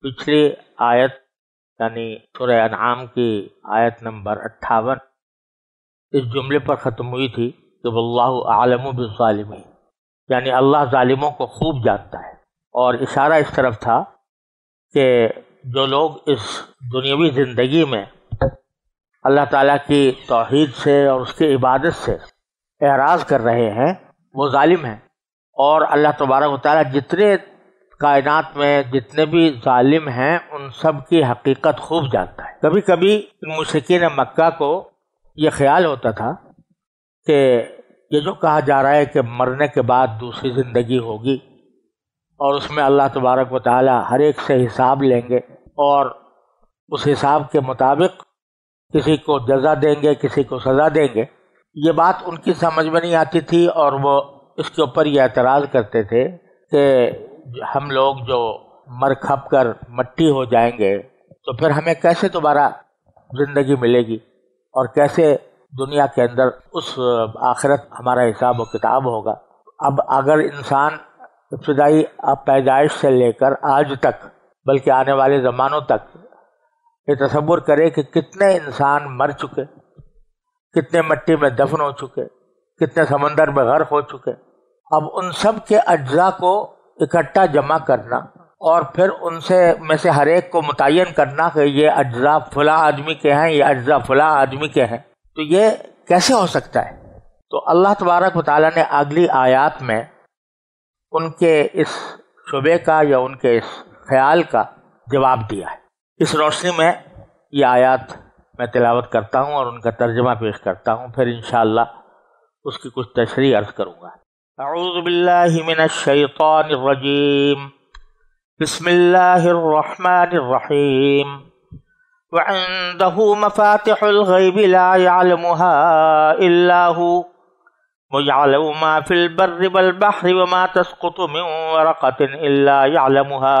پچھلی آیت یعنی سورہ انعام کی آیت نمبر 58 اس جملے پر ختم ہوئی تھی کہ واللہ اعلم بالظالمین، یعنی اللہ ظالموں کو خوب جانتا ہے، اور اشارہ اس طرف تھا کہ جو لوگ اس دنیاوی زندگی میں اللہ تعالیٰ کی توحید سے اور اس کی عبادت سے اعراض کر رہے ہیں وہ ظالم ہیں، اور اللہ تبارک و تعالیٰ جتنے کائنات میں جتنے بھی ظالم ہیں ان سب کی حقیقت خوب جانتا ہے۔ کبھی کبھی مشرکین مکہ کو یہ خیال ہوتا تھا کہ یہ جو کہا جا رہا ہے کہ مرنے کے بعد دوسری زندگی ہوگی اور اس میں اللہ تبارک و تعالیٰ ہر ایک سے حساب لیں گے اور اس حساب کے مطابق کسی کو جزا دیں گے کسی کو سزا دیں گے، یہ بات ان کی سمجھ میں نہیں آتی تھی، اور وہ اس کے اوپر یہ اعتراض کرتے تھے کہ ہم لوگ جو مر کھپ کر مٹی ہو جائیں گے تو پھر ہمیں کیسے دوبارہ زندگی ملے گی، اور کیسے دنیا کے اندر اس آخرت ہمارا حساب و کتاب ہوگا۔ اب اگر انسان ابتدائی پیدائش سے لے کر آج تک بلکہ آنے والے زمانوں تک یہ تصور کرے کہ کتنے انسان مر چکے، کتنے مٹی میں دفن ہو چکے، کتنے سمندر میں غرق ہو چکے، اب ان سب کے اجزاء کو اکٹھا جمع کرنا اور پھر ان میں سے ہر ایک کو متعین کرنا کہ یہ اجزاء فلاں آدمی کے ہیں، یہ اجزاء فلاں آدمی کے ہیں، تو یہ کیسے ہو سکتا ہے؟ تو اللہ تبارک و تعالیٰ نے اگلی آیات میں ان کے اس شبے کا یا ان کے اس خیال کا جواب دیا ہے۔ اس روشنی میں یہ آیات میں تلاوت کرتا ہوں اور ان کا ترجمہ پیش کرتا ہوں، پھر انشاءاللہ اس کی کچھ تشریح عرض کروں گا۔ اعوذ باللہ من الشیطان الرجیم، بسم اللہ الرحمن الرحیم، وعنده مفاتح الغیب لا يعلمها الا هو ويعلم ما في البر والبحر وما تسقط من ورقة الا يعلمها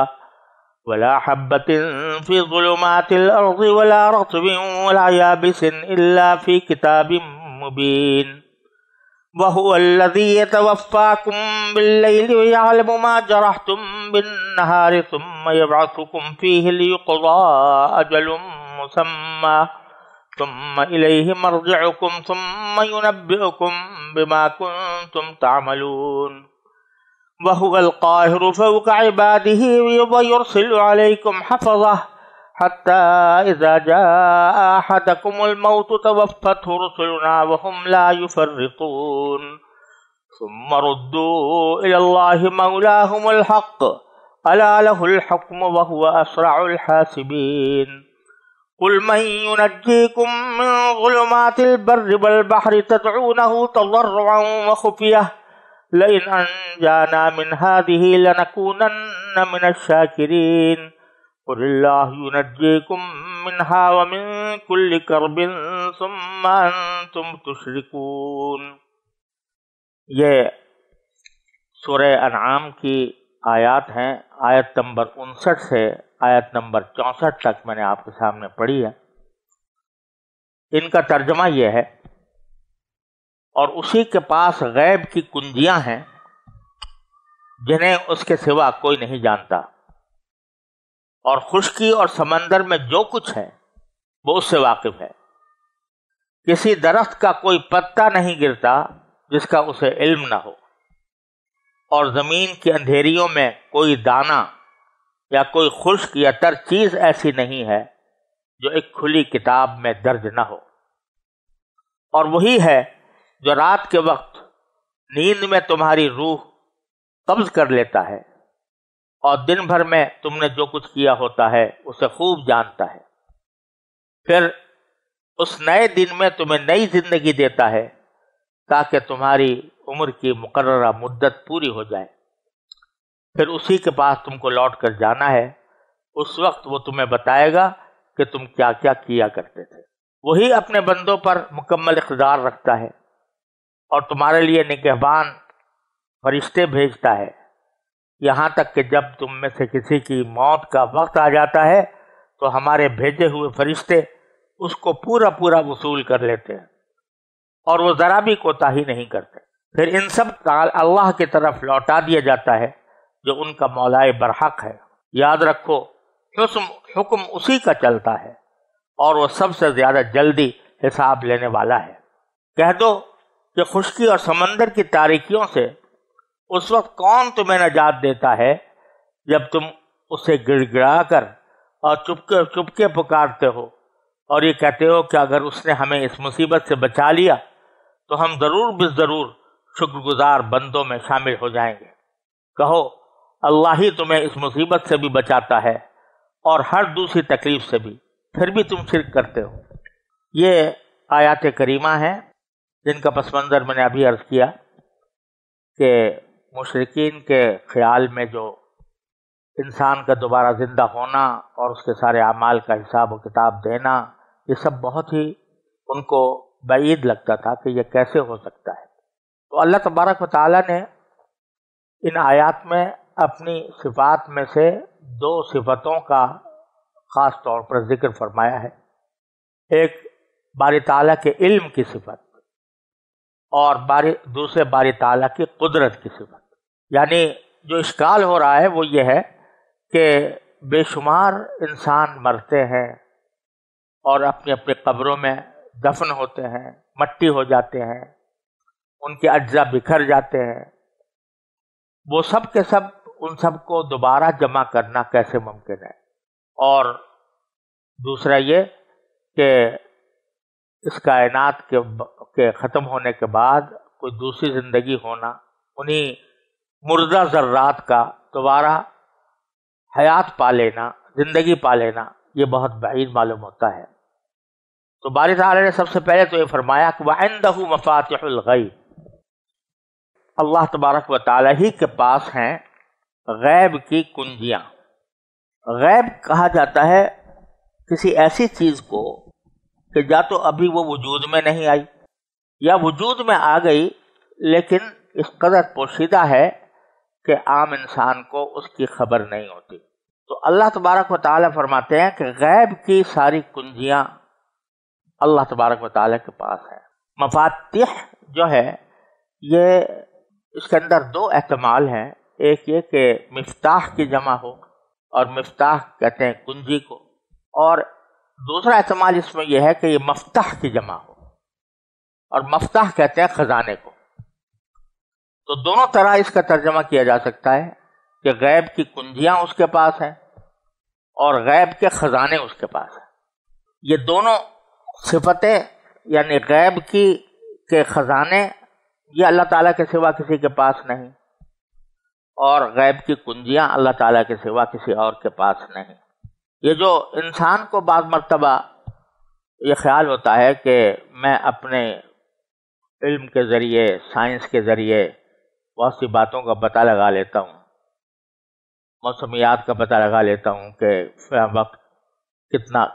ولا حبة في ظلمات الأرض ولا رطب ولا يابس إلا في كتاب مبين وهو الذي يتوفاكم بالليل ويعلم ما جرحتم بالنهار ثم يبعثكم فيه ليقضى أجل مسمى ثم إليه مرجعكم ثم ينبئكم بما كنتم تعملون وهو القاهر فوق عباده ويرسل عليكم حفظه حتى إذا جاء أحدكم الموت توفته رسلنا وهم لا يفرطون ثم ردوا إلى الله مولاهم الحق ألا له الحكم وهو أسرع الحاسبين قل من ينجيكم من ظلمات البر والبحر تدعونه تضرعا وخفية لئن أنجانا من هذه لنكونن من الشاكرين قل الله ينجيكم منها ومن كل كرب ثم أنتم تشركون۔ یہ سورہ انعام کی آیات ہیں، آیت نمبر 59 سے آیت نمبر 64 تک میں نے آپ کے سامنے پڑھی ہے۔ ان کا ترجمہ یہ ہے، اور اسی کے پاس غیب کی کنجیاں ہیں جنہیں اس کے سوا کوئی نہیں جانتا، اور خشکی اور سمندر میں جو کچھ ہے وہ اس سے واقف ہے۔ کسی درخت کا کوئی پتا نہیں گرتا جس کا اسے علم نہ ہو، اور زمین کی اندھیریوں میں کوئی دانہ یا کوئی خشک یا تر چیز ایسی نہیں ہے جو ایک کھلی کتاب میں درج نہ ہو۔ اور وہی ہے جو رات کے وقت نیند میں تمہاری روح قبض کر لیتا ہے اور دن بھر میں تم نے جو کچھ کیا ہوتا ہے اسے خوب جانتا ہے، پھر اس نئے دن میں تمہیں نئی زندگی دیتا ہے تاکہ تمہاری عمر کی مقررہ مدت پوری ہو جائے، پھر اسی کے پاس تم کو لوٹ کر جانا ہے۔ اس وقت وہ تمہیں بتائے گا کہ تم کیا کیا کیا کرتے تھے۔ وہی اپنے بندوں پر مکمل اقتدار رکھتا ہے اور تمہارے لیے نگہبان فرشتے بھیجتا ہے، یہاں تک کہ جب تم میں سے کسی کی موت کا وقت آ جاتا ہے تو ہمارے بھیجے ہوئے فرشتے اس کو پورا پورا وصول کر لیتے ہیں اور وہ ذرا بھی کوتاہی نہیں کرتے۔ پھر ان سب کا اللہ کی طرف لوٹا دیا جاتا ہے جو ان کا مولا برحق ہے۔ یاد رکھو حکم اسی کا چلتا ہے اور وہ سب سے زیادہ جلدی حساب لینے والا ہے۔ کہہ دو کہ خشکی اور سمندر کی تاریکیوں سے اس وقت کون تمہیں نجات دیتا ہے جب تم اسے گڑ گڑا کر اور چپکے پکارتے ہو اور یہ کہتے ہو کہ اگر اس نے ہمیں اس مصیبت سے بچا لیا تو ہم ضرور بالضرور شکر گزار بندوں میں شامل ہو جائیں گے۔ کہو اللہ ہی تمہیں اس مصیبت سے بھی بچاتا ہے اور ہر دوسری تکلیف سے بھی، پھر بھی تم شرک کرتے ہو۔ یہ آیات کریمہ ہیں جن کا پس منظر میں نے ابھی عرض کیا کہ مشرکین کے خیال میں جو انسان کا دوبارہ زندہ ہونا اور اس کے سارے اعمال کا حساب و کتاب دینا، یہ سب بہت ہی ان کو بعید لگتا تھا کہ یہ کیسے ہو سکتا ہے۔ تو اللہ تبارک و تعالیٰ نے ان آیات میں اپنی صفات میں سے 2 صفتوں کا خاص طور پر ذکر فرمایا ہے۔ ایک باری تعالیٰ کے علم کی صفت اور دوسرے باری تعالیٰ کی قدرت کی صفت۔ یعنی جو اشکال ہو رہا ہے وہ یہ ہے کہ بے شمار انسان مرتے ہیں اور اپنی اپنی قبروں میں دفن ہوتے ہیں، مٹی ہو جاتے ہیں، ان کے اجزاء بکھر جاتے ہیں، وہ سب کے سب ان سب کو دوبارہ جمع کرنا کیسے ممکن ہے؟ اور دوسرا یہ کہ اس کائنات کے ختم ہونے کے بعد کوئی دوسری زندگی ہونا، انہی مردہ ذرات کا دوبارہ حیات پا لینا، زندگی پا لینا، یہ بہت بعید معلوم ہوتا ہے۔ تو باری تعالیٰ نے سب سے پہلے تو یہ فرمایا کہ وَعِندَهُ مَفَاتِحُ الْغَیْبِ، اللہ تبارک و تعالیٰ ہی کے پاس ہیں غیب کی کنجیاں۔ غیب کہا جاتا ہے کسی ایسی چیز کو کہ یا تو ابھی وہ وجود میں نہیں آئی یا وجود میں آ گئی لیکن اس قدر پوشیدہ ہے کہ عام انسان کو اس کی خبر نہیں ہوتی۔ تو اللہ تبارک و تعالیٰ فرماتے ہیں کہ غیب کی ساری کنجیاں اللہ تبارک و تعالیٰ کے پاس ہیں۔ مفاتیح جو ہے یہ اس کے اندر 2 احتمال ہیں، ایک یہ کہ مفتاح کی جمع ہو اور مفتاح کہتے ہیں کنجی کو، اور دوسرا احتمال اس میں یہ ہے کہ یہ مفتاح کی جمع ہو اور مفتاح کہتے ہیں خزانے کو۔ تو دونوں طرح اس کا ترجمہ کیا جا سکتا ہے کہ غیب کی کنجیاں اس کے پاس ہیں اور غیب کے خزانے اس کے پاس ہیں۔ یہ دونوں صفتیں یعنی غیب کے خزانے یہ اللہ تعالیٰ کے سوا کسی کے پاس نہیں، اور غیب کی کنجیاں اللہ تعالیٰ کے سوا کسی اور کے پاس نہیں۔ یہ جو انسان کو بعض مرتبہ یہ خیال ہوتا ہے کہ میں اپنے علم کے ذریعے، سائنس کے ذریعے بہت سی باتوں کا پتہ لگا لیتا ہوں، موسمیات کا پتہ لگا لیتا ہوں کہ فلاں وقت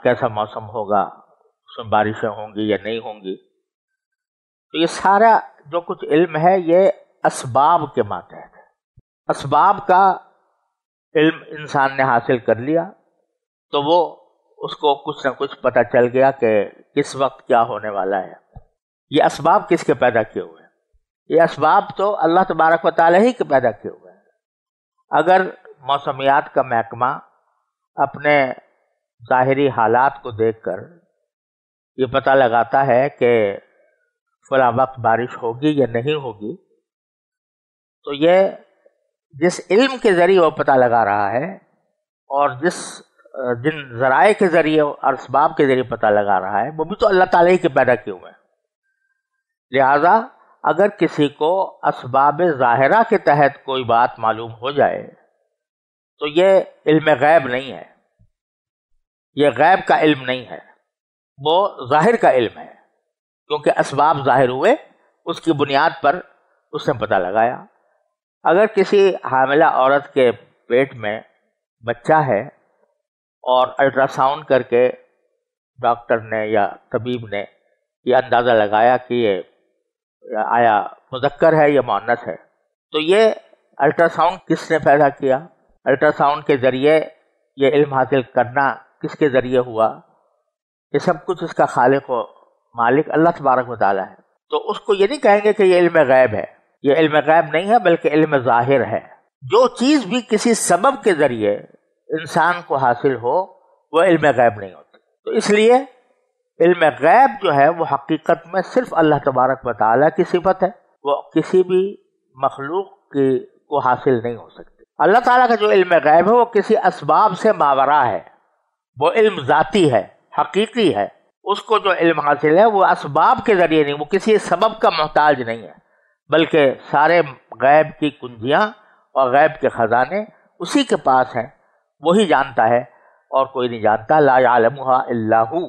کیسا موسم ہوگا، اس میں بارشیں ہوں گی یا نہیں ہوں گی، تو یہ سارا جو کچھ علم ہے یہ اسباب کے ماتحت ہے۔ اسباب کا علم انسان نے حاصل کر لیا تو وہ اس کو کچھ نہ کچھ پتہ چل گیا کہ کس وقت کیا ہونے والا ہے۔ یہ اسباب کس کے پیدا کیے ہوئے ہیں؟ یہ اسباب تو اللہ تبارک و تعالیٰ ہی کے پیدا کیے ہوئے ہیں۔ اگر موسمیات کا محکمہ اپنے ظاہری حالات کو دیکھ کر یہ پتہ لگاتا ہے کہ فلاں وقت بارش ہوگی یا نہیں ہوگی، تو یہ جس علم کے ذریعے وہ پتہ لگا رہا ہے اور جن ذرائع کے ذریعے اور اسباب کے ذریعے پتہ لگا رہا ہے وہ بھی تو اللہ تعالیٰ ہی کے پیدا کیے ہوئے ہیں۔ لہذا اگر کسی کو اسباب ظاہرہ کے تحت کوئی بات معلوم ہو جائے تو یہ علم غیب نہیں ہے، یہ غیب کا علم نہیں ہے، وہ ظاہر کا علم ہے، کیونکہ اسباب ظاہر ہوئے، اس کی بنیاد پر اس نے پتہ لگایا۔ اگر کسی حاملہ عورت کے پیٹ میں بچہ ہے اور الٹرا ساؤنڈ کر کے ڈاکٹر نے یا طبیب نے یہ اندازہ لگایا کہ یہ آیا مذکر ہے یا مؤنث ہے، تو یہ الٹرا ساؤنڈ کس نے پیدا کیا؟ الٹرا ساؤنڈ کے ذریعے یہ علم حاصل کرنا کس کے ذریعے ہوا؟ یہ سب کچھ اس کا خالق و مالک اللہ تبارک و تعالیٰ ہے۔ تو اس کو یہ نہیں کہیں گے کہ یہ علم غیب ہے، یہ علم غیب نہیں ہے بلکہ علم ظاہر ہے۔ جو چیز بھی کسی سبب کے ذریعے انسان کو حاصل ہو وہ علم غیب نہیں ہوتی. تو اس لیے علم غیب جو ہے وہ حقیقت میں صرف اللہ تبارک و تعالیٰ کی صفت ہے، وہ کسی بھی مخلوق کو حاصل نہیں ہو سکتی. اللہ تعالیٰ کا جو علم غیب ہے وہ کسی اسباب سے ماورا ہے، وہ علم ذاتی ہے، حقیقی ہے. اس کو جو علم حاصل ہے وہ اسباب کے ذریعے نہیں، وہ کسی سبب کا محتاج نہیں ہے، بلکہ سارے غیب کی کنجیاں اور غیب کے خزانے اسی کے پاس ہیں، وہی جانتا ہے اور کوئی نہیں جانتا. لا یعلمھا الا ہو،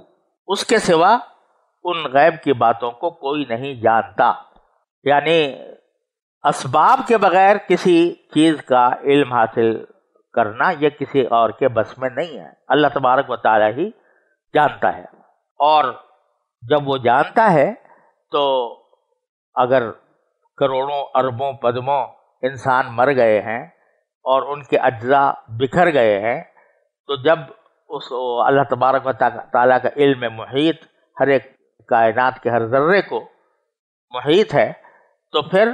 اس کے سوا ان غیب کی باتوں کو کوئی نہیں جانتا. یعنی اسباب کے بغیر کسی چیز کا علم حاصل کرنا یہ کسی اور کے بس میں نہیں ہے، اللہ تبارک و تعالیٰ ہی جانتا ہے. اور جب وہ جانتا ہے تو اگر کروڑوں اربوں پدموں انسان مر گئے ہیں اور ان کے اجزاء بکھر گئے ہیں، تو جب اس اللہ تبارک و تعالیٰ کا علم محیط ہر ایک کائنات کے ہر ذرے کو محیط ہے، تو پھر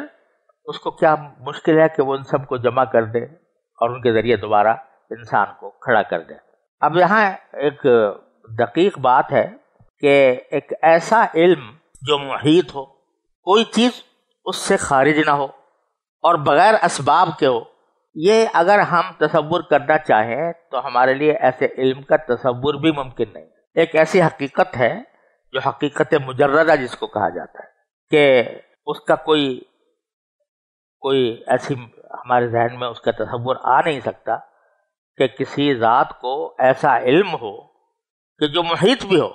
اس کو کیا مشکل ہے کہ وہ ان سب کو جمع کر دے اور ان کے ذریعے دوبارہ انسان کو کھڑا کر دے. اب یہاں ایک دقیق بات ہے کہ ایک ایسا علم جو محیط ہو، کوئی چیز اس سے خارج نہ ہو اور بغیر اسباب کے ہو، یہ اگر ہم تصور کرنا چاہیں تو ہمارے لیے ایسے علم کا تصور بھی ممکن نہیں. ایک ایسی حقیقت ہے جو حقیقت مجردہ جس کو کہا جاتا ہے، کہ اس کا کوئی ایسی ہمارے ذہن میں اس کا تصور آ نہیں سکتا کہ کسی ذات کو ایسا علم ہو کہ جو محیط بھی ہو،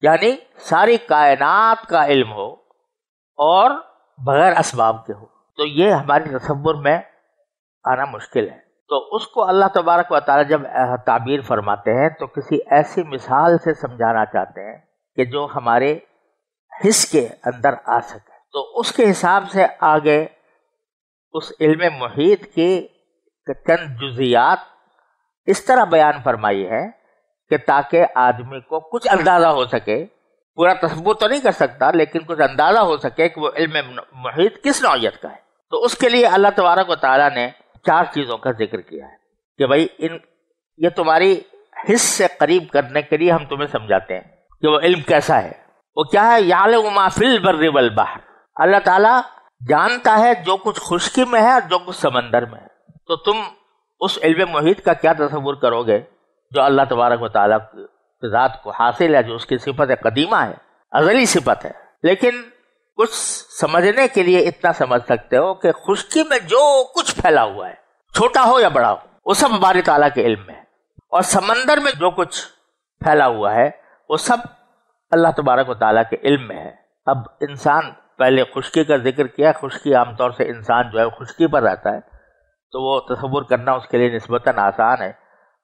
یعنی ساری کائنات کا علم ہو اور بغیر اسباب کے ہو. تو یہ ہمارے تصور میں آنا مشکل ہے. تو اس کو اللہ تبارک و تعالی جب تعبیر فرماتے ہیں تو کسی ایسی مثال سے سمجھانا چاہتے ہیں کہ جو ہمارے حس کے اندر آ سکے. تو اس کے حساب سے آگے اس علم محیط کی چند جزیات اس طرح بیان فرمائی ہے کہ تاکہ آدمی کو کچھ اندازہ ہو سکے، پورا تصور تو نہیں کر سکتا لیکن کچھ اندازہ ہو سکے کہ وہ علم محیط کس نوعیت کا ہے. تو اس کے لیے اللہ تبارک و تعالیٰ نے 4 چیزوں کا ذکر کیا ہے کہ بھائی یہ تمہاری حس سے قریب کرنے کے لیے ہم تمہیں سمجھاتے ہیں کہ وہ علم کیسا ہے. وہ کیا ہے؟ یعلم ما فی البر والبحر، اللہ تعالیٰ جانتا ہے جو کچھ خشکی میں ہے اور جو کچھ سمندر میں ہے. تو تم اس علم محیط کا کیا تصور کرو گے جو اللہ تبارک و تعالیٰ کی ذات کو حاصل ہے، جو اس کی صفت قدیمہ ہے، ازلی صفت ہے. لیکن کچھ سمجھنے کے لیے اتنا سمجھ سکتے ہو کہ خشکی میں جو کچھ پھیلا ہوا ہے، چھوٹا ہو یا بڑا ہو، وہ سب ہمارے تعالیٰ کے علم میں ہے. اور سمندر میں جو کچھ پھیلا ہوا ہے وہ سب اللہ تبارک و تعالیٰ کے علم میں ہے. اب انسان پہلے خشکی کا ذکر کیا. خشکی عام طور سے انسان جو ہے خشکی پر رہتا ہے، تو وہ تصور کرنا اس کے لیے نسبتاً آسان ہے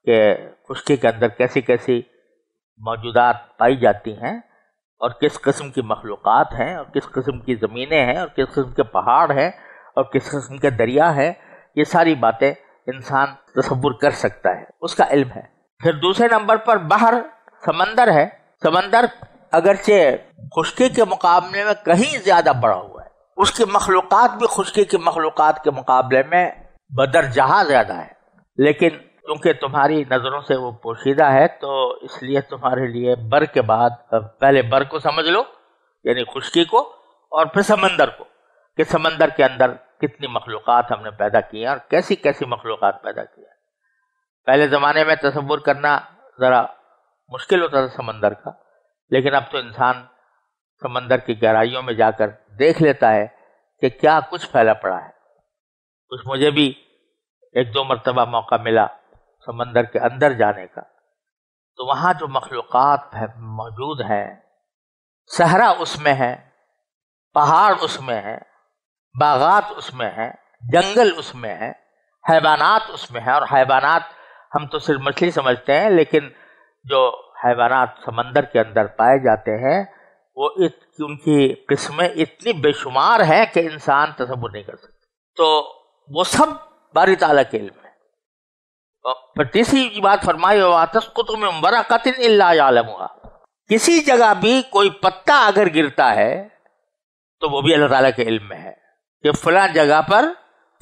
کہ خشکی کے اندر کیسی کیسی موجودات پائی جاتی ہیں اور کس قسم کی مخلوقات ہیں اور کس قسم کی زمینیں ہیں اور کس قسم کے پہاڑ ہیں اور کس قسم کے دریا ہیں. یہ ساری باتیں انسان تصور کر سکتا ہے، اس کا علم ہے. پھر دوسرے نمبر پر بحر، سمندر ہے. سمندر اگرچہ خشکی کے مقابلے میں کہیں زیادہ بڑا ہوا ہے، اس کی مخلوقات بھی خشکی کی مخلوقات کے مقابلے میں بدرجہ زیادہ ہے، لیکن کیونکہ تمہاری نظروں سے وہ پوشیدہ ہے تو اس لیے تمہارے لیے بر کے بعد پہلے بر کو سمجھ لو، یعنی خشکی کو، اور پھر سمندر کو، کہ سمندر کے اندر کتنی مخلوقات ہم نے پیدا کی ہیں اور کیسی کیسی مخلوقات پیدا کی ہیں. پہلے زمانے میں تصور کرنا ذرا مشکل ہوتا تھا سمندر کا، لیکن اب تو انسان سمندر کی گہرائیوں میں جا کر دیکھ لیتا ہے کہ کیا کچھ پھیلا پڑا ہے. کچھ مجھے بھی 1-2 مرتبہ موقع ملا سمندر کے اندر جانے کا، تو وہاں جو مخلوقات موجود ہیں، صحرا اس میں ہے، پہاڑ اس میں ہے، باغات اس میں ہیں، جنگل اس میں ہے، حیوانات اس میں ہیں. اور حیوانات ہم تو صرف مچھلی سمجھتے ہیں، لیکن جو حیوانات سمندر کے اندر پائے جاتے ہیں وہ ان کی قسمیں اتنی بے شمار ہیں کہ انسان تصور نہیں کر سکتا. تو وہ سب باری تعالیٰ کے علم ہے. پھر تیسری بات فرمائی، وَتَسْقُطُ مِن وَرَقَةٍ إِلَّا يَعْلَمُهَا، کسی جگہ بھی کوئی پتا اگر گرتا ہے تو وہ بھی اللہ تعالیٰ کے علم میں ہے کہ فلاں جگہ پر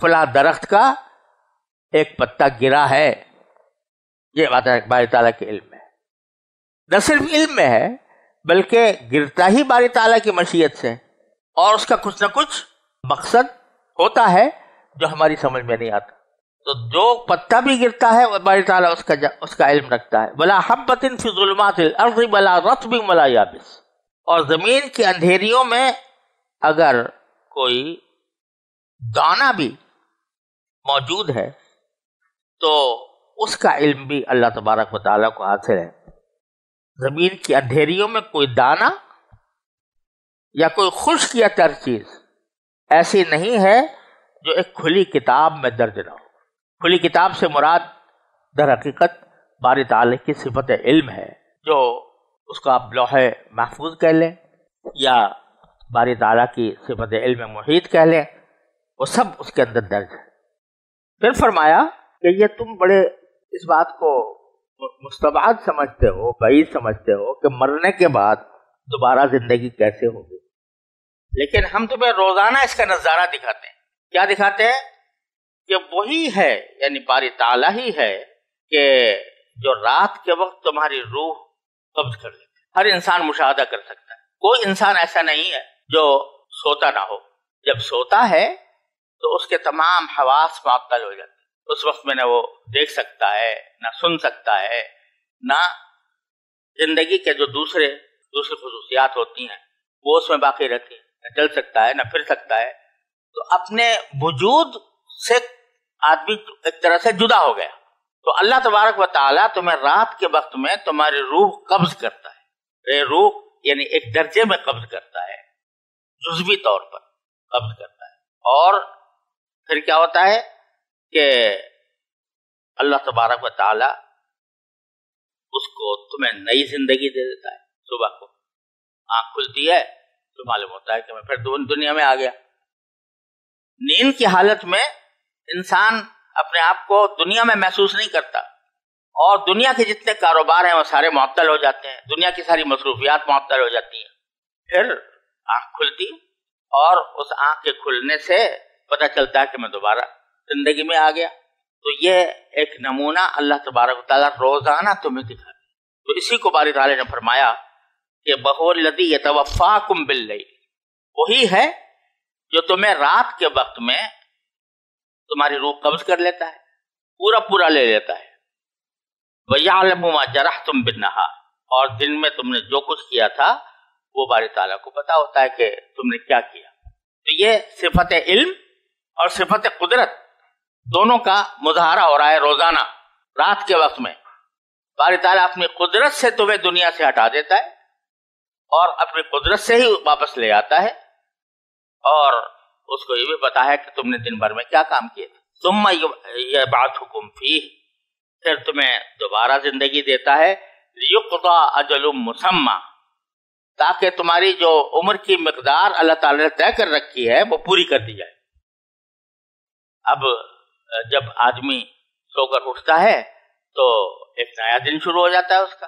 فلاں درخت کا ایک پتا گرا ہے. یہ بات ہے باری تعالیٰ کے علم میں، نہ صرف علم میں ہے بلکہ گرتا ہی باری تعالیٰ کی مشیت سے، اور اس کا کچھ نہ کچھ مقصد ہوتا ہے جو ہماری سمجھ میں نہیں آتا۔ تو جو پتا بھی گرتا ہے باری تعالیٰ اس کا علم رکھتا ہے۔ ولا حبۃ فی ظلمات الارض ولا رطب ولا یابس، اور زمین کی اندھیریوں میں اگر کوئی دانہ بھی موجود ہے تو اس کا علم بھی اللہ تبارک و تعالیٰ کو حاصل ہے۔ زمین کی اندھیریوں میں کوئی دانہ یا کوئی خشک یا تر چیز ایسی نہیں ہے جو ایک کھلی کتاب میں درج نہ ہو۔ کھلی کتاب سے مراد در حقیقت باری تعالیٰ کی صفت علم ہے، جو اس کو آپ لوح محفوظ کہہ لیں یا باری تعالیٰ کی صفت علم محیط کہہ لیں، وہ سب اس کے اندر درج ہے۔ پھر فرمایا کہ یہ تم بڑے اس بات کو مستبعد سمجھتے ہو، بعید سمجھتے ہو کہ مرنے کے بعد دوبارہ زندگی کیسے ہوگی، لیکن ہم تمہیں روزانہ اس کا نظارہ دکھاتے ہیں۔ کیا دکھاتے ہیں؟ کہ وہی ہے، یعنی باری تعالیٰ ہی ہے کہ جو رات کے وقت تمہاری روح قبض کر لیتے ہیں۔ ہر انسان مشاہدہ کر سکتا ہے، کوئی انسان ایسا نہیں ہے جو سوتا نہ ہو۔ جب سوتا ہے تو اس کے تمام حواس معطل ہو جاتے ہیں، اس وقت میں نہ وہ دیکھ سکتا ہے، نہ سن سکتا ہے، نہ زندگی کے جو دوسری خصوصیات ہوتی ہیں وہ اس میں باقی رہتی ہیں، نہ چل سکتا ہے، نہ پھر سکتا ہے۔ تو اپنے وجود سے آدمی ایک طرح سے جدا ہو گیا۔ تو اللہ تبارک و تعالیٰ تمہیں رات کے وقت میں تمہاری روح قبض کرتا ہے، روح یعنی ایک درجے میں قبض کرتا ہے، جزوی طور پر قبض کرتا ہے، اور پھر کیا ہوتا ہے کہ اللہ تبارک و تعالیٰ اس کو تمہیں نئی زندگی دے دیتا ہے۔ صبح کو آنکھ کھلتی ہے تو معلوم ہوتا ہے کہ میں پھر دنیا میں آ گیا۔ نیند کی حالت میں انسان اپنے آپ کو دنیا میں محسوس نہیں کرتا، اور دنیا کے جتنے کاروبار ہیں وہ سارے معطل ہو جاتے ہیں، دنیا کی ساری مصروفیات معطل ہو جاتی ہیں۔ پھر آنکھ کھلتی اور اس آنکھ کے کھلنے سے پتہ چلتا ہے کہ میں دوبارہ زندگی میں آ گیا۔ تو یہ ایک نمونہ اللہ تبارک و تعالیٰ روزانہ تمہیں دکھاتا ہے۔ تو اسی کو باری تعالیٰ نے فرمایا کہ بہو الذی یتوفاکم باللیل، وہی ہے جو تمہیں رات کے وقت میں تمہاری روح قبض کر لیتا ہے، پورا لے لیتا ہے۔ وَيَعْلَمُ مَا جَرَحْتُمْ بِالنَّهَارِ، اور دن میں تم نے جو کچھ کیا تھا وہ باری تعالیٰ کو پتا ہوتا ہے کہ تم نے کیا کیا۔ تو یہ صفت علم اور صفت قدرت دونوں کا مظاہرہ ہو رہا ہے روزانہ رات کے وقت میں۔ باری تعالیٰ اپنی قدرت سے تمہیں دنیا سے ہٹا دیتا ہے اور اپنی قدرت سے ہی واپس لے آتا ہے، اور اس کو یہ بھی پتا ہے کہ تم نے دن بھر میں کیا کام کیے تھے۔ ثم یبعثکم فیہ، پھر تمہیں دوبارہ زندگی دیتا ہے، لیقضی اجل مسمی، تاکہ تمہاری جو عمر کی مقدار اللہ تعالی نے طے کر رکھی ہے وہ پوری کر دی جائے۔ اب جب آدمی سو کر اٹھتا ہے تو ایک نیا دن شروع ہو جاتا ہے اس کا،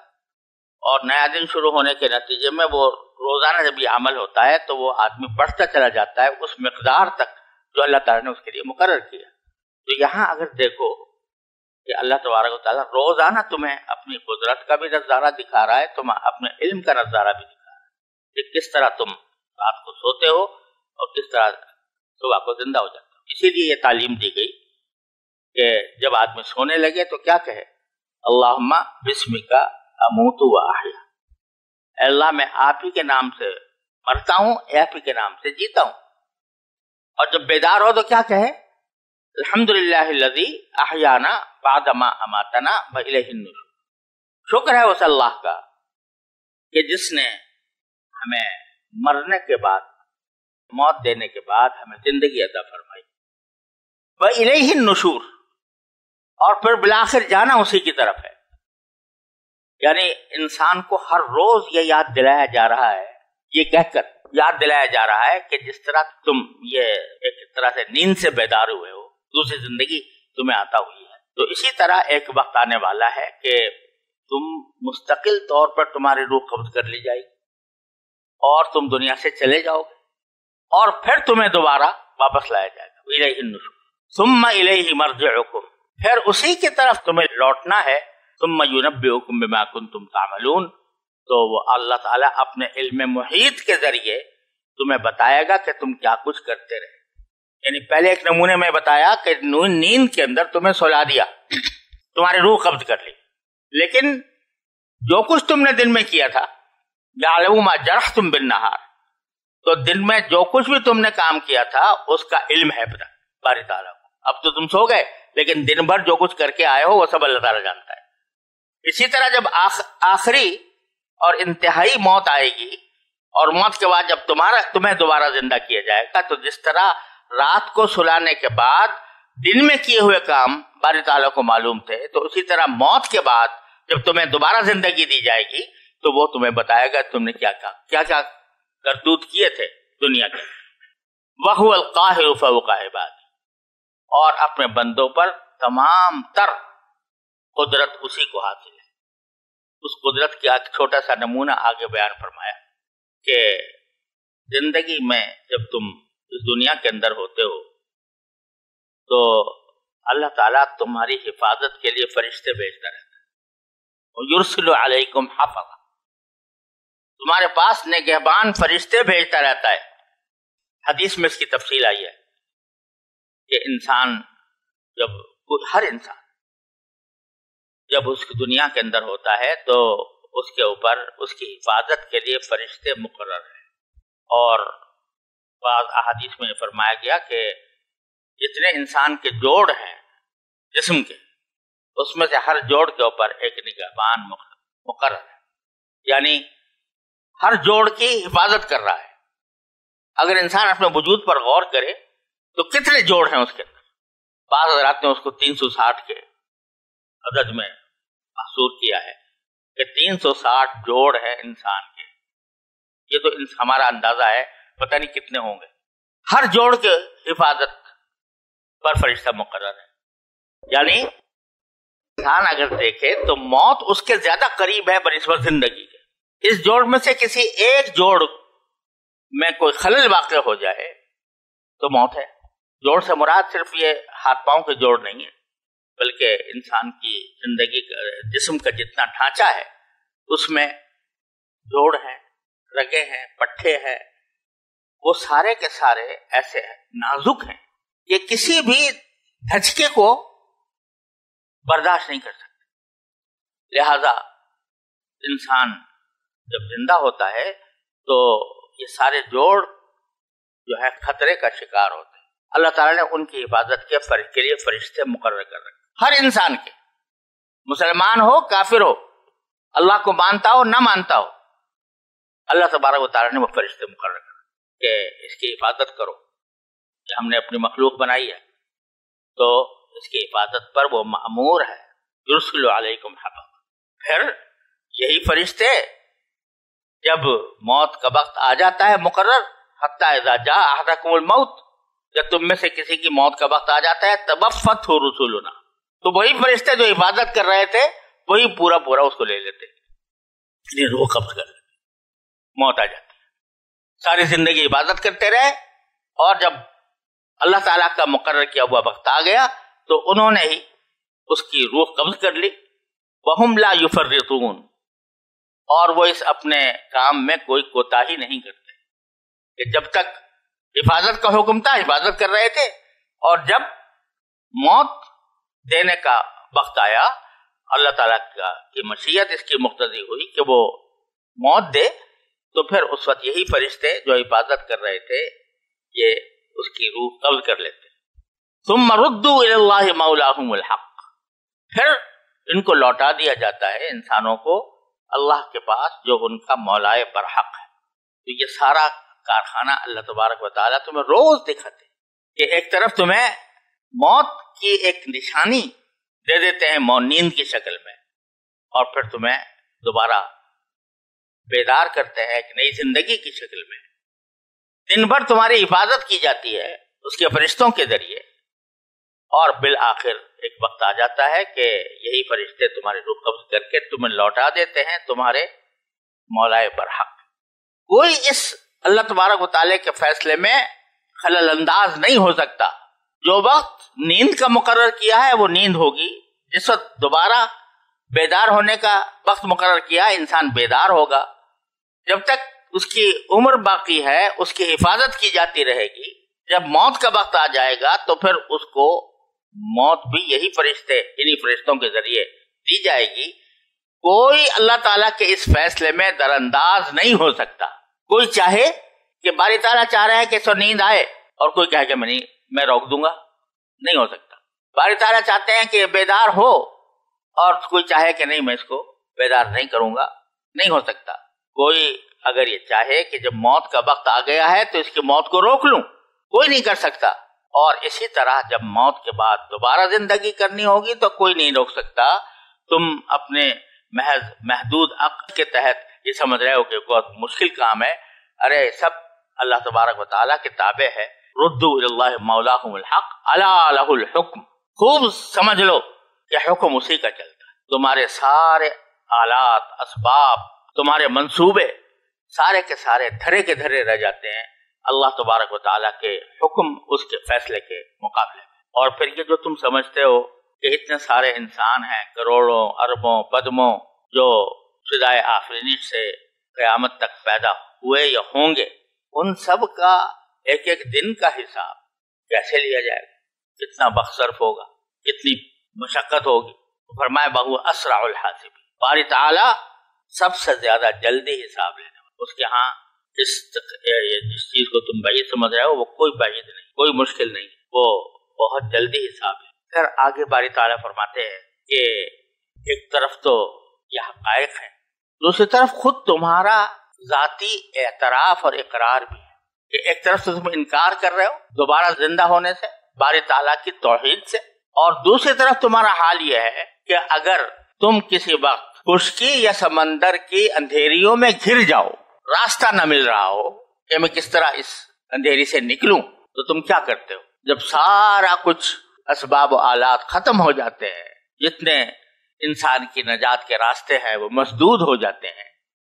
اور نیا دن شروع ہونے کے نتیجے میں وہ روزانہ جب یہ عمل ہوتا ہے تو وہ آدمی بڑھتا چلا جاتا ہے اس مقدار تک جو اللہ تعالیٰ نے اس کے لیے مقرر کیا۔ تو یہاں اگر دیکھو کہ اللہ تبارک و تعالیٰ روزانہ تمہیں اپنی قدرت کا بھی نظارہ دکھا رہا ہے، تم اپنے علم کا نظارہ بھی دکھا رہا ہے کہ کس طرح تم رات کو سوتے ہو اور کس طرح صبح کو زندہ ہو جاتے ہو۔ اسی لیے یہ تعلیم دی گئی کہ جب آدمی سونے لگے تو کیا کہے، اللہم بسمک اموت و احیا، اے اللہ میں آپ ہی کے نام سے مرتا ہوں، آپ ہی کے نام سے جیتا ہوں۔ اور جب بیدار ہو تو کیا کہے، الحمدللہ الذی احیانا بعد ما اماتنا والیہ النشور، شکر ہے اس اللہ کا کہ جس نے ہمیں مرنے کے بعد، موت دینے کے بعد ہمیں زندگی عطا فرمائی، والیہ النشور، اور پھر بالآخر جانا اسی کی طرف ہے۔ یعنی انسان کو ہر روز یہ یاد دلایا جا رہا ہے، یہ کہہ کر یاد دلایا جا رہا ہے کہ جس طرح تم یہ ایک طرح سے نیند سے بیدار ہوئے ہو، دوسری زندگی تمہیں عطا ہوئی ہے، تو اسی طرح ایک وقت آنے والا ہے کہ تم مستقل طور پر تمہاری روح قبض کر لی جائے گی اور تم دنیا سے چلے جاؤ گے، اور پھر تمہیں دوبارہ واپس لایا جائے گا، الیہ النشور ثم الیہ مرجعکم، پھر اسی کی طرف تمہیں لوٹنا ہے، ثم ينبئكم بما كنتم تعملون، تو وہ اللہ تعالیٰ اپنے علم محیط کے ذریعے تمہیں بتائے گا کہ تم کیا کچھ کرتے رہے. یعنی پہلے ایک نمونے میں بتایا کہ نیند کے اندر تمہیں سلا دیا، تمہاری روح قبض کر لی، لیکن جو کچھ تم نے دن میں کیا تھا يَعْلَمُ مَا جَرَحْتُمْ بِالنَّهَارِ، تو دن میں جو کچھ بھی تم نے کام کیا تھا اس کا علم ہے باری تعالیٰ کو. اب تو تم سو گئے لیکن دن بھر جو کچھ کر کے آئے ہو وہ سب اللہ تعالیٰ جانتا ہے. اسی طرح جب آخری اور انتہائی موت آئے گی اور موت کے بعد جب تمہیں دوبارہ زندہ کیا جائے گا، تو جس طرح رات کو سلانے کے بعد دن میں کیے ہوئے کام باری تعالیٰ کو معلوم تھے، تو اسی طرح موت کے بعد جب تمہیں دوبارہ زندگی دی جائے گی تو وہ تمہیں بتائے گا تم نے کیا کرتوت کیے تھے دنیا کے. وَهُوَ الْقَاهِرُ فَوْقَ عِبَادِهِ، اور اپنے بندوں پر تمام تر قدرت اسی کو حاصل ہے. اس قدرت کا ایک چھوٹا سا نمونہ آگے بیان فرمایا کہ زندگی میں جب تم اس دنیا کے اندر ہوتے ہو تو اللہ تعالیٰ تمہاری حفاظت کے لیے فرشتے بھیجتا رہتا ہے. وَيُرْسِلُ عَلَيْكُمْ حَفَظًا، تمہارے پاس نگہبان فرشتے بھیجتا رہتا ہے. حدیث میں اس کی تفصیل آئی ہے کہ ہر انسان جب اس کی دنیا کے اندر ہوتا ہے تو اس کے اوپر اس کی حفاظت کے لیے فرشتے مقرر ہیں. اور بعض احادیث میں فرمایا گیا کہ جتنے انسان کے جوڑ ہیں جسم کے، اس میں سے ہر جوڑ کے اوپر ایک نگہبان مقرر ہے، یعنی ہر جوڑ کی حفاظت کر رہا ہے. اگر انسان اپنے وجود پر غور کرے تو کتنے جوڑ ہیں اس کے اندر. بعض حضرات نے اس کو 360 کے عدد میں محصور کیا ہے کہ 360 جوڑ ہیں انسان کے. یہ تو ہمارا اندازہ ہے، پتہ نہیں کتنے ہوں گے. ہر جوڑ کے حفاظت پر فرشتہ مقرر ہے. یعنی انسان اگر دیکھے تو موت اس کے زیادہ قریب ہے بنسبت زندگی کے. اس جوڑ میں سے کسی ایک جوڑ میں کوئی خلل واقع ہو جائے تو موت ہے. جوڑ سے مراد صرف یہ ہاتھ پاؤں کے جوڑ نہیں ہے، بلکہ انسان کی زندگی جسم کا جتنا ڈھانچہ ہے اس میں جوڑ ہیں، رگیں ہیں، پٹھے ہیں، وہ سارے کے سارے ایسے نازک ہیں کہ کسی بھی دھچکے کو برداشت نہیں کر سکتے. لہذا انسان جب زندہ ہوتا ہے تو یہ سارے جوڑ جو ہے خطرے کا شکار ہوتے ہیں. اللہ تعالیٰ نے ان کی حفاظت کے لیے فرشتے مقرر کر رکھے. ہر انسان کے، مسلمان ہو کافر ہو، اللہ کو مانتا ہو نہ مانتا ہو، اللہ تبارک و تعالیٰ نے وہ فرشتے مقرر کر کہ اس کی حفاظت کرو. کہ ہم نے اپنی مخلوق بنائی ہے تو اس کی حفاظت پر وہ مأمور ہے. یرسل علیکم حفظا. پھر یہی فرشتے جب موت کا وقت آ جاتا ہے مقرر، حتی اذا جاء احدکم الموت، جب تم میں سے کسی کی موت کا وقت آ جاتا ہے، توفتہ رسولنا، تو وہی فرشتے جو حفاظت کر رہے تھے وہی پورا اس کو لے لیتے، روح قبض کر لیتے. موت آ جاتی ہے. ساری زندگی عبادت کرتے رہے اور جب اللہ تعالیٰ کا مقرر کیا ہوا وقت آ گیا تو انہوں نے ہی اس کی روح قبض کر لی. وَهُمْ لَا يُفَرِّطُونَ، اور وہ اس اپنے کام میں کوئی کوتاہی نہیں کرتے کہ جب تک حفاظت کا حکم تھا حفاظت کر رہے تھے، اور جب موت دینے کا وقت آیا اللہ تعالیٰ کی مشیت اس کی مقتضی ہوئی کہ وہ موت دے، تو پھر اس وقت یہی فرشتے جو حفاظت کر رہے تھے یہ اس کی روح قبض کر لیتے. ثم ردوا الی اللہ مولاہم الحق، پھر ان کو لوٹا دیا جاتا ہے انسانوں کو اللہ کے پاس جو ان کا مولائے برحق ہے. تو یہ سارا کارخانہ اللہ تبارک و تعالیٰ تمہیں روز دکھاتے کہ ایک طرف تمہیں موت کی ایک نشانی دے دیتے ہیں نیند کی شکل میں، اور پھر تمہیں دوبارہ بیدار کرتے ہیں ایک نئی زندگی کی شکل میں. دن بھر تمہاری حفاظت کی جاتی ہے اس کے فرشتوں کے ذریعے، اور بالآخر ایک وقت آ جاتا ہے کہ یہی فرشتے تمہاری روح قبض کر کے تمہیں لوٹا دیتے ہیں تمہارے مولائے برحق. کوئی اس اللہ تبارک و تعالیٰ کے فیصلے میں خلل انداز نہیں ہو سکتا. جو وقت نیند کا مقرر کیا ہے وہ نیند ہوگی. جس وقت دوبارہ بیدار ہونے کا وقت مقرر کیا، انسان بیدار ہوگا، جب تک اس کی عمر باقی ہے اس کی حفاظت کی جاتی رہے گی، جب موت کا وقت آ جائے گا تو پھر اس کو موت بھی یہی فرشتے، انہی فرشتوں کے ذریعے دی جائے گی۔ کوئی اللہ تعالیٰ کے اس فیصلے میں در انداز نہیں ہو سکتا۔ کوئی چاہے کہ باری تعالیٰ چاہ رہا ہے کہ اس کو نیند آئے اور کوئی کہے کہ میں روک دوں گا، نہیں ہو سکتا۔ باری تعالیٰ چاہتے ہیں کہ یہ بیدار ہو اور کوئی چاہے کہ نہیں میں اس کو بیدار نہیں کروں گا، نہیں ہو سکتا۔ کوئی اگر یہ چاہے کہ جب موت کا وقت آ گیا ہے تو اس کی موت کو روک لوں، کوئی نہیں کر سکتا۔ اور اسی طرح جب موت کے بعد دوبارہ زندگی کرنی ہوگی تو کوئی نہیں روک سکتا۔ تم اپنے محض محدود عقل کے تحت یہ سمجھ رہے ہو کہ بہت مشکل کام ہے، ارے سب اللہ تبارک و تعالیٰ کے تابع ہے۔ ردوا الی اللہ مولاہم الحق الا لہ الحکم، خوب سمجھ لو کہ حکم اسی کا چلتا ہے۔ تمہارے سارے آلات، اسباب، تمہارے منصوبے سارے کے سارے دھرے کے دھرے رہ جاتے ہیں اللہ تبارک و تعالیٰ کے حکم، اس کے فیصلے کے مقابلے میں۔ اور پھر یہ جو تم سمجھتے ہو کہ اتنے سارے انسان ہیں، کروڑوں اربوں پدموں، جو فضائے آفرینش سے قیامت تک پیدا ہوئے یا ہوں گے، ان سب کا ایک ایک دن کا حساب کیسے لیا جائے گا؟ کتنا وقت صرف ہوگا، کتنی مشقت ہوگی؟ فرمایا بہو اسرع الحاسب، باری تعالیٰ سب سے زیادہ جلدی حساب لینے والا۔ اس کے ہاں جس چیز کو تم بعید سمجھ رہے ہو وہ کوئی بعید نہیں، کوئی مشکل نہیں، وہ بہت جلدی حساب ہے۔ پھر آگے باری تعالیٰ فرماتے ہیں کہ ایک طرف تو یہ حقائق ہے، دوسری طرف خود تمہارا ذاتی اعتراف اور اقرار بھی ہے کہ ایک طرف سے تم انکار کر رہے ہو دوبارہ زندہ ہونے سے، باری تعالیٰ کی توحید سے، اور دوسری طرف تمہارا حال یہ ہے کہ اگر تم کسی وقت خشکی یا سمندر کی اندھیریوں میں گر جاؤ، راستہ نہ مل رہا ہو کہ میں کس طرح اس اندھیری سے نکلوں، تو تم کیا کرتے ہو؟ جب سارا کچھ اسباب و آلات ختم ہو جاتے ہیں، جتنے انسان کی نجات کے راستے ہیں وہ مسدود ہو جاتے ہیں،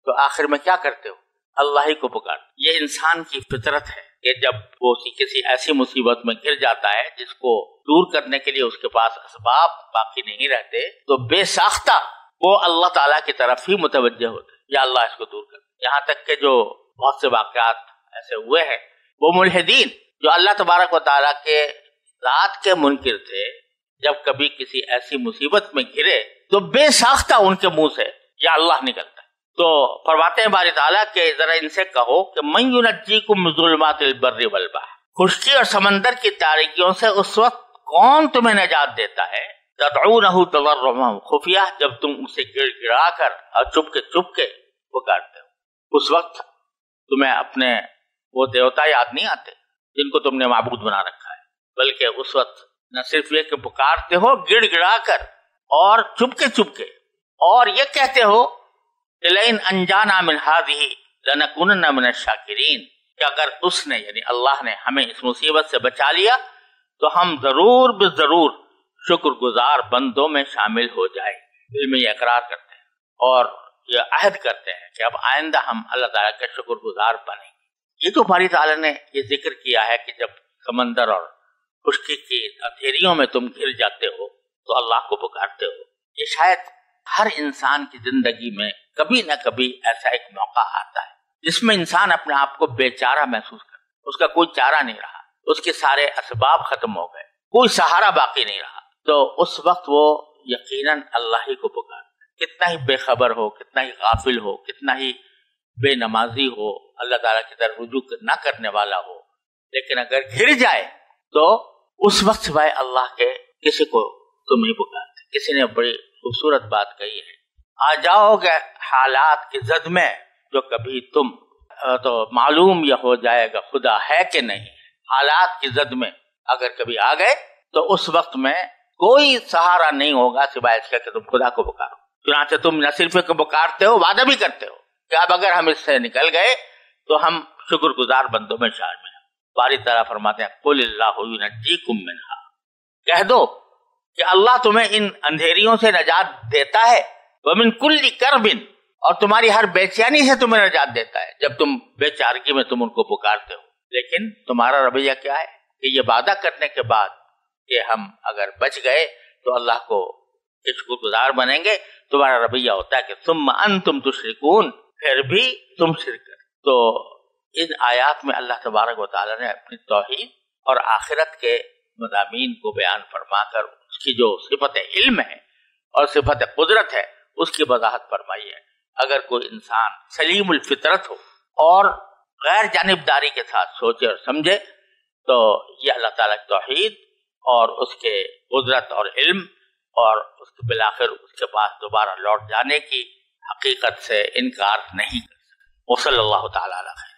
تو آخر میں کیا کرتے ہو؟ اللہ ہی کو پکارتے۔ یہ انسان کی فطرت ہے کہ جب وہ کسی ایسی مصیبت میں گر جاتا ہے جس کو دور کرنے کے لیے اس کے پاس اسباب باقی نہیں رہتے، تو بے ساختہ وہ اللہ تعالیٰ کی طرف ہی متوجہ ہوتے یا اللہ اس کو دور کر۔ یہاں تک کہ جو بہت سے واقعات ایسے ہوئے ہیں، وہ ملحدین جو اللہ تبارک و تعالیٰ کے ذات کے منکر تھے، جب کبھی کسی ایسی مصیبت میں گرے تو بے ساختہ ان کے منہ سے یا اللہ نکلتا ہے۔ تو فرماتے ہیں باری تعالیٰ کہ ذرا ان سے کہو کہ من ینجیکم من ظلمات البر والبحر، خشکی اور سمندر کی تاریکیوں سے اس وقت کون تمہیں نجات دیتا ہے؟ تدعونہ تضرعا خفیہ، جب تم اسے گڑ گڑا کر اور چپ کے پکارتے ہو، اس وقت تمہیں اپنے وہ دیوتا یاد نہیں آتے جن کو تم نے معبود بنا رکھا ہے، بلکہ اس وقت نہ صرف یہ کہ پکارتے ہو گڑ گڑا کر اور چپ کے اور یہ کہتے ہو لئن انجانا من هذه لنکونن من الشاکرین، کہ اگر اس نے یعنی اللہ نے ہمیں اس مصیبت سے بچا لیا تو ہم ضرور بضرور شکر گزار بندوں میں شامل ہو جائیں۔ دل میں یہ اقرار کرتے ہیں اور یہ عہد کرتے ہیں کہ اب آئندہ ہم اللہ تعالیٰ کے شکر گزار بنیں گے۔ یہ جو باری تعالیٰ نے یہ ذکر کیا ہے کہ جب سمندر اور خشکی کی اندھیریوں میں تم گر جاتے ہو تو اللہ کو پکارتے ہو، یہ شاید ہر انسان کی زندگی میں کبھی نہ کبھی ایسا ایک موقع آتا ہے جس میں انسان اپنے آپ کو بے چارہ محسوس کرتا ہے، اس کا کوئی چارہ نہیں رہا، اس کے سارے اسباب ختم ہو گئے، کوئی سہارا باقی نہیں رہا، تو اس وقت وہ یقیناً اللہ ہی کو پکارتا ہے۔ کتنا ہی بے خبر ہو، کتنا ہی غافل ہو، کتنا ہی بے نمازی ہو، اللہ تعالیٰ کی طرف رجوع نہ کرنے والا ہو، لیکن اگر گر جائے تو اس وقت سوائے اللہ کے کسی کو تم نہیں پکارتے۔ کسی نے بڑی خوبصورت بات کہی ہے، آ جاؤ گے حالات کی زد میں جو کبھی تم تو معلوم یہ ہو جائے گا خدا ہے کہ نہیں۔ حالات کی زد میں اگر کبھی آ گئے تو اس وقت میں کوئی سہارا نہیں ہوگا سوائے اس کے کہ تم خدا کو پکارو۔ چنانچہ تم نہ صرف کو پکارتے ہو، وعدہ بھی کرتے ہو کہ اب اگر ہم اس سے نکل گئے تو ہم شکر گزار بندوں میں شامل ہیں۔ باری تعالیٰ فرماتے ہیں قل اللہ ینجیکم منہا، کہہ دو کہ اللہ تمہیں ان اندھیریوں سے نجات دیتا ہے، ومن کل کرب، اور تمہاری ہر بے چینی سے تمہیں نجات دیتا ہے جب تم بے چارگی میں تم ان کو پکارتے ہو۔ لیکن تمہارا رویہ کیا ہے کہ یہ وعدہ کرنے کے بعد کہ ہم اگر بچ گئے تو اللہ کو کہ شکر گزار بنیں گے تمہارا رویہ ہوتا ہے کہ ثم انتم تشرکون، پھر بھی تم شرک کرو۔ تو ان آیات میں اللہ تبارک و تعالیٰ نے اپنی توحید اور آخرت کے مضامین کو بیان فرما کر اس کی جو صفت علم ہے اور صفت قدرت ہے اس کی وضاحت فرمائی ہے۔ اگر کوئی انسان سلیم الفطرت ہو اور غیر جانبداری کے ساتھ سوچے اور سمجھے تو یہ اللہ تعالیٰ کی توحید اور اس کے قدرت اور علم اور اس کے بالآخر اس کے پاس دوبارہ لوٹ جانے کی حقیقت سے انکار نہیں کر سکتا۔ وصلی اللہ تعالیٰ علیہ